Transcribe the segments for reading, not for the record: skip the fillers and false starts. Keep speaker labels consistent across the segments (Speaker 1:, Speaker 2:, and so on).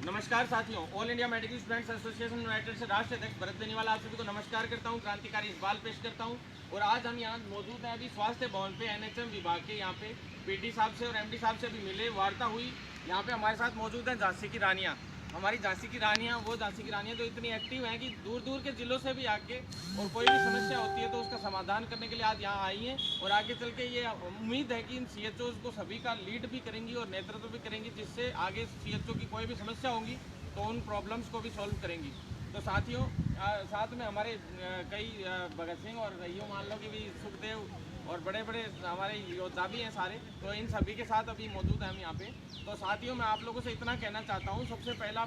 Speaker 1: नमस्कार साथियों, all India medical students association United से राष्ट्रीय अध्यक्ष भरत बेनीवाल आप सभी को नमस्कार करता हूं, क्रांतिकारी इकबाल पेश करता हूं। और आज हम यहाँ मौजूद हैं अभी स्वास्थ्य भवन पे एनएचएम विभाग के यहाँ पे पीडी साहब से और एमडी साहब से अभी मिले, वार्ता हुई। यहाँ पे हमारे साथ मौजूद हैं झांसी की रानियाँ, हमारी झांसी की रानियाँ, वो झांसी की रानियाँ जो इतनी एक्टिव हैं कि दूर दूर के ज़िलों से भी आके और कोई भी समस्या होती है तो उसका समाधान करने के लिए आज यहाँ आई हैं। और आगे चल के ये उम्मीद है कि इन सीएचओ को सभी का लीड भी करेंगी और नेतृत्व भी करेंगी, जिससे आगे सीएचओ की कोई भी समस्या होंगी तो उन प्रॉब्लम्स को भी सॉल्व करेंगी। तो साथियों, साथ में हमारे कई भगत सिंह और यूँ मान लो कि भी सुखदेव और बड़े बड़े हमारे योद्धा भी हैं सारे, तो इन सभी के साथ अभी मौजूद हैं हम यहाँ पे। तो साथियों, मैं आप लोगों से इतना कहना चाहता हूँ, सबसे पहला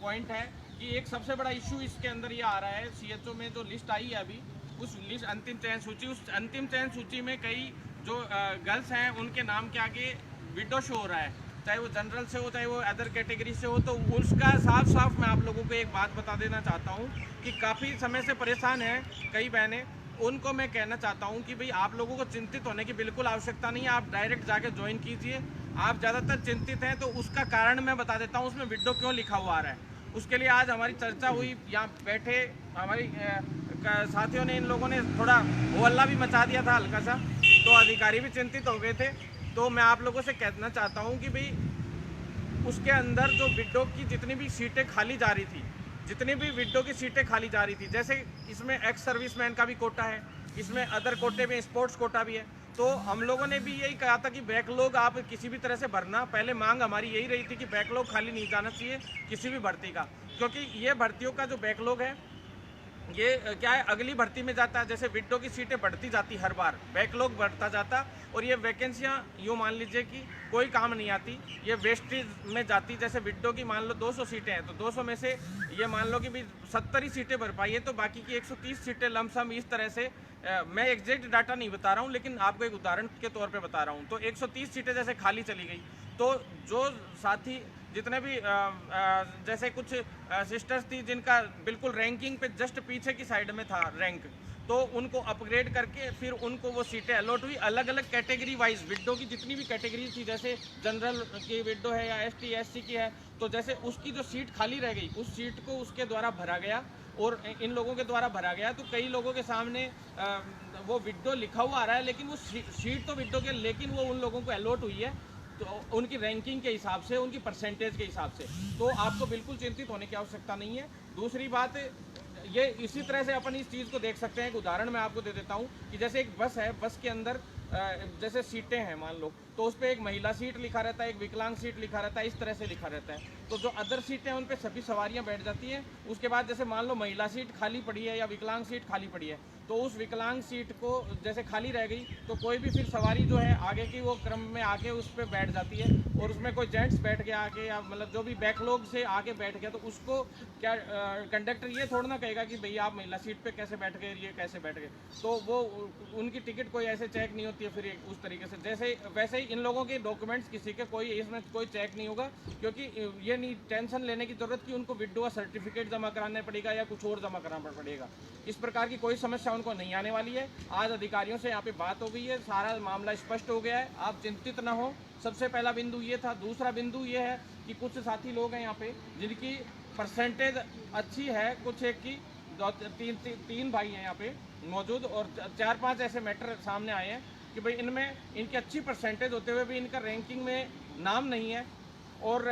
Speaker 1: पॉइंट है कि एक सबसे बड़ा इशू इसके अंदर ये आ रहा है, सीएचओ में जो लिस्ट आई है अभी, उस लिस्ट अंतिम चयन सूची, उस अंतिम चयन सूची में कई जो गर्ल्स हैं उनके नाम के आगे विडो शो हो रहा है, चाहे वो जनरल से हो चाहे वो अदर कैटेगरी से हो। तो उसका साफ साफ मैं आप लोगों को एक बात बता देना चाहता हूँ कि काफ़ी समय से परेशान हैं कई बहनें, उनको मैं कहना चाहता हूँ कि भाई आप लोगों को चिंतित होने की बिल्कुल आवश्यकता नहीं है, आप डायरेक्ट जाके ज्वाइन कीजिए। आप ज़्यादातर चिंतित हैं तो उसका कारण मैं बता देता हूँ, उसमें विडो क्यों लिखा हुआ आ रहा है। उसके लिए आज हमारी चर्चा हुई, यहाँ बैठे हमारी साथियों ने, इन लोगों ने थोड़ा हल्ला भी मचा दिया था हल्का सा, तो अधिकारी भी चिंतित हो गए थे। तो मैं आप लोगों से कहना चाहता हूं कि भाई उसके अंदर जो विडो की जितनी भी सीटें खाली जा रही थी, जितनी भी विडो की सीटें खाली जा रही थी, जैसे इसमें एक्स सर्विसमैन का भी कोटा है, इसमें अदर कोटे में स्पोर्ट्स कोटा भी है। तो हम लोगों ने भी यही कहा था कि बैकलॉग आप किसी भी तरह से भरना, पहले मांग हमारी यही रही थी कि बैकलॉग खाली नहीं जाना चाहिए किसी भी भर्ती का, क्योंकि ये भर्तियों का जो बैकलॉग है ये क्या है, अगली भर्ती में जाता है। जैसे विडो की सीटें बढ़ती जाती हर बार, बैकलॉग बढ़ता जाता और ये वैकेंसियां यूँ मान लीजिए कि कोई काम नहीं आती, ये वेस्टेज में जाती। जैसे विडो की मान लो 200 सीटें हैं तो 200 में से ये मान लो कि भी 70 ही सीटें भर पाई है, तो बाकी की 130 सीटें लमसम इस तरह से, मैं एग्जैक्ट डाटा नहीं बता रहा हूँ लेकिन आपको एक उदाहरण के तौर पे बता रहा हूँ। तो 130 सीटें जैसे खाली चली गई, तो जो साथी जितने भी जैसे कुछ सिस्टर्स थी जिनका बिल्कुल रैंकिंग पे जस्ट पीछे की साइड में था रैंक, तो उनको अपग्रेड करके फिर उनको वो सीटें अलॉट हुई अलग अलग कैटेगरी वाइज। विडो की जितनी भी कैटेगरी थी, जैसे जनरल की विडो है या एसटी एससी की है, तो जैसे उसकी जो सीट खाली रह गई उस सीट को उसके द्वारा भरा गया और इन लोगों के द्वारा भरा गया। तो कई लोगों के सामने वो विडो लिखा हुआ आ रहा है, लेकिन वो सीट तो विडो के, लेकिन वो उन लोगों को अलॉट हुई है तो उनकी रैंकिंग के हिसाब से, उनकी परसेंटेज के हिसाब से। तो आपको बिल्कुल चिंतित होने की आवश्यकता नहीं है। दूसरी बात, ये इसी तरह से अपन इस चीज़ को देख सकते हैं। एक उदाहरण मैं आपको दे देता हूँ कि जैसे एक बस है, बस के अंदर जैसे सीटें हैं मान लो, तो उस पर एक महिला सीट लिखा रहता है, एक विकलांग सीट लिखा रहता है, इस तरह से लिखा रहता है। तो जो अदर सीटें हैं उन पर सभी सवारियां बैठ जाती हैं। उसके बाद जैसे मान लो महिला सीट खाली पड़ी है या विकलांग सीट खाली पड़ी है, तो उस विकलांग सीट को जैसे खाली रह गई तो कोई भी फिर सवारी जो है आगे की वो क्रम में आके उस पर बैठ जाती है। और उसमें कोई जेंट्स बैठ गया आगे या मतलब जो भी बैकलॉग से आगे बैठ गया, तो उसको क्या कंडक्टर ये थोड़ा ना कहेगा कि भैया आप महिला सीट पे कैसे बैठ गए, ये कैसे बैठ गए। तो वो उनकी टिकट कोई ऐसे चेक नहीं होती है फिर उस तरीके से। जैसे वैसे ही इन लोगों के डॉक्यूमेंट्स किसी के कोई इसमें कोई चेक नहीं होगा, क्योंकि ये नहीं टेंशन लेने की जरूरत कि उनको विड्रॉ सर्टिफिकेट जमा कराना पड़ेगा या कुछ और जमा कराना पड़ेगा। इस प्रकार की कोई समस्या उनको नहीं आने वाली है। आज अधिकारियों से यहाँ पे बात हो गई है, सारा मामला स्पष्ट हो गया है, आप चिंतित ना हो। सबसे पहला बिंदु ये था। दूसरा बिंदु ये है कि कुछ साथी लोग हैं यहाँ पे जिनकी परसेंटेज अच्छी है, कुछ एक की तीन भाई हैं यहाँ पे मौजूद, और 4-5 ऐसे मैटर सामने आए हैं कि भाई इनमें इनकी अच्छी परसेंटेज होते हुए भी इनका रैंकिंग में नाम नहीं है और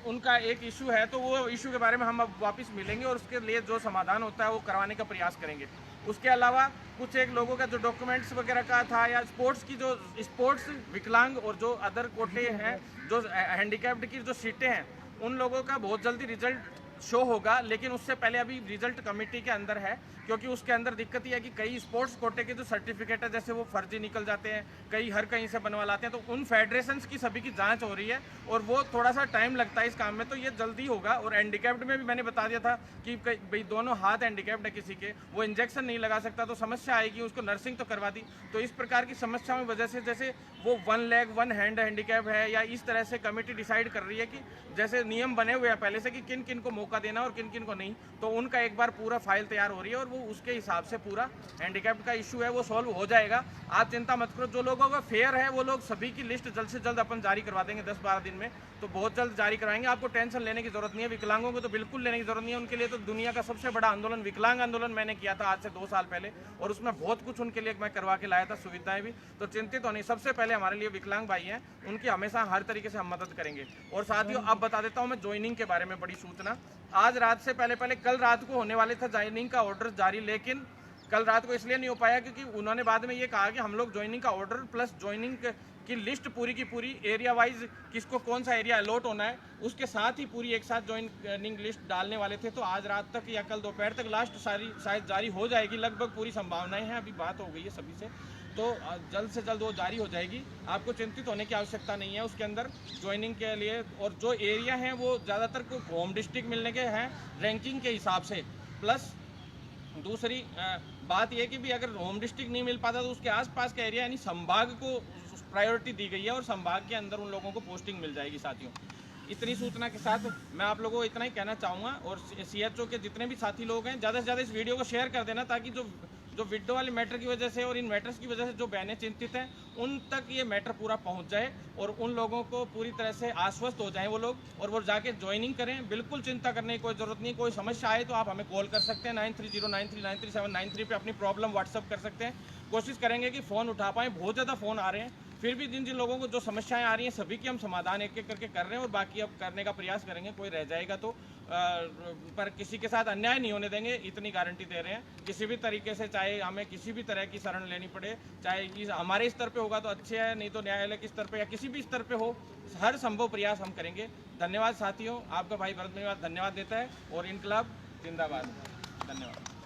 Speaker 1: उनका एक इशू है। तो वो इशू के बारे में हम अब वापस मिलेंगे और उसके लिए जो समाधान होता है वो करवाने का प्रयास करेंगे। उसके अलावा कुछ एक लोगों का जो डॉक्यूमेंट्स वगैरह का था, या स्पोर्ट्स की जो स्पोर्ट्स विकलांग और जो अदर कोटे हैं, जो हैंडीकैप्ड की जो सीटें हैं, उन लोगों का बहुत जल्दी रिजल्ट शो होगा। लेकिन उससे पहले अभी रिजल्ट कमेटी के अंदर है, क्योंकि उसके अंदर दिक्कत यह है कि कई स्पोर्ट्स कोटे के जो सर्टिफिकेट है जैसे वो फर्जी निकल जाते हैं, कई हर कहीं से बनवा लाते हैं। तो उन फेडरेशंस की सभी की जांच हो रही है और वो थोड़ा सा टाइम लगता है इस काम में, तो ये जल्दी होगा। और हैंडीकैप्ड में भी मैंने बता दिया था कि भाई दोनों हाथ हैंडीकैप्ड है किसी के, वो इंजेक्शन नहीं लगा सकता तो समस्या आएगी, उसको नर्सिंग तो करवा दी। तो इस प्रकार की समस्याओं की वजह से जैसे वो 1 लेग 1 हैंड हैंडीकैप है, या इस तरह से कमेटी डिसाइड कर रही है कि जैसे नियम बने हुए हैं पहले से कि किन किन को मौका देना और किन किन को नहीं, तो उनका एक बार पूरा फाइल तैयार हो रही है और वो उसके हिसाब से पूरा हैंडीकैप्ड का इशू है वो सॉल्व हो जाएगा। आप चिंता मत करो। जो लोगों का फेयर है वो लोग सभी की लिस्ट जल्द से जल्द अपन जारी करवा देंगे 10-12 दिन में, तो बहुत जल्द जारी करवाएंगे। आपको टेंशन लेने की जरूरत नहीं है। विकलांगों को तो बिल्कुल लेने की जरूरत नहीं है। उनके लिए तो दुनिया का सबसे बड़ा आंदोलन विकलांग आंदोलन मैंने किया था आज से 2 साल पहले, और उसमें बहुत कुछ उनके लिए मैं करवा के लाया था, सुविधाएं भी। तो चिंतित होने, सबसे पहले हमारे लिए विकलांग भाई हैं, उनकी हमेशा हर तरीके से हम मदद करेंगे। और साथियों अब बता देता हूँ मैं ज्वाइनिंग के बारे में बड़ी सूचना। आज रात से पहले कल रात को होने वाले था ज्वाइनिंग का ऑर्डर जारी, लेकिन कल रात को इसलिए नहीं हो पाया क्योंकि उन्होंने बाद में ये कहा कि हम लोग ज्वाइनिंग का ऑर्डर प्लस ज्वाइनिंग की लिस्ट पूरी की पूरी एरिया वाइज किसको कौन सा एरिया अलॉट होना है उसके साथ ही पूरी एक साथ ज्वाइनिंग लिस्ट डालने वाले थे। तो आज रात तक या कल दोपहर तक लास्ट सारी शायद जारी हो जाएगी, लगभग पूरी संभावनाएं हैं। अभी बात हो गई है सभी से, तो जल्द से जल्द वो जारी हो जाएगी। आपको चिंतित होने की आवश्यकता नहीं है उसके अंदर ज्वाइनिंग के लिए। और जो एरिया हैं वो ज़्यादातर को होम डिस्ट्रिक्ट मिलने के हैं रैंकिंग के हिसाब से। प्लस दूसरी बात यह कि भी अगर होम डिस्ट्रिक्ट नहीं मिल पाता तो उसके आसपास का एरिया यानी संभाग को प्रायोरिटी दी गई है और संभाग के अंदर उन लोगों को पोस्टिंग मिल जाएगी। साथियों इतनी सूचना के साथ मैं आप लोगों को इतना ही कहना चाहूँगा। और CHO के जितने भी साथी लोग हैं ज़्यादा से ज़्यादा इस वीडियो को शेयर कर देना, ताकि जो विडो वाले मैटर की वजह से और इन मैटर्स की वजह से जो बहनें चिंतित हैं उन तक ये मैटर पूरा पहुंच जाए और उन लोगों को पूरी तरह से आश्वस्त हो जाएं वो लोग, और वो जाके ज्वाइनिंग करें। बिल्कुल चिंता करने की कोई ज़रूरत नहीं। कोई समस्या आए तो आप हमें कॉल कर सकते हैं 9309393793 पे अपनी प्रॉब्लम व्हाट्सअप कर सकते हैं। कोशिश करेंगे कि फ़ोन उठा पाएँ। बहुत ज़्यादा फ़ोन आ रहे हैं, फिर भी जिन जिन लोगों को जो समस्याएं आ रही हैं सभी की हम समाधान एक एक करके कर रहे हैं और बाकी अब करने का प्रयास करेंगे। कोई रह जाएगा तो पर किसी के साथ अन्याय नहीं होने देंगे, इतनी गारंटी दे रहे हैं। किसी भी तरीके से चाहे हमें किसी भी तरह की शरण लेनी पड़े, चाहे हमारे स्तर पे होगा तो अच्छे है, नहीं तो न्यायालय के स्तर पे या किसी भी स्तर पे हो, हर संभव प्रयास हम करेंगे। धन्यवाद साथियों। आपका भाई भरत धन्यवाद देता है और इनकलाब जिंदाबाद। धन्यवाद।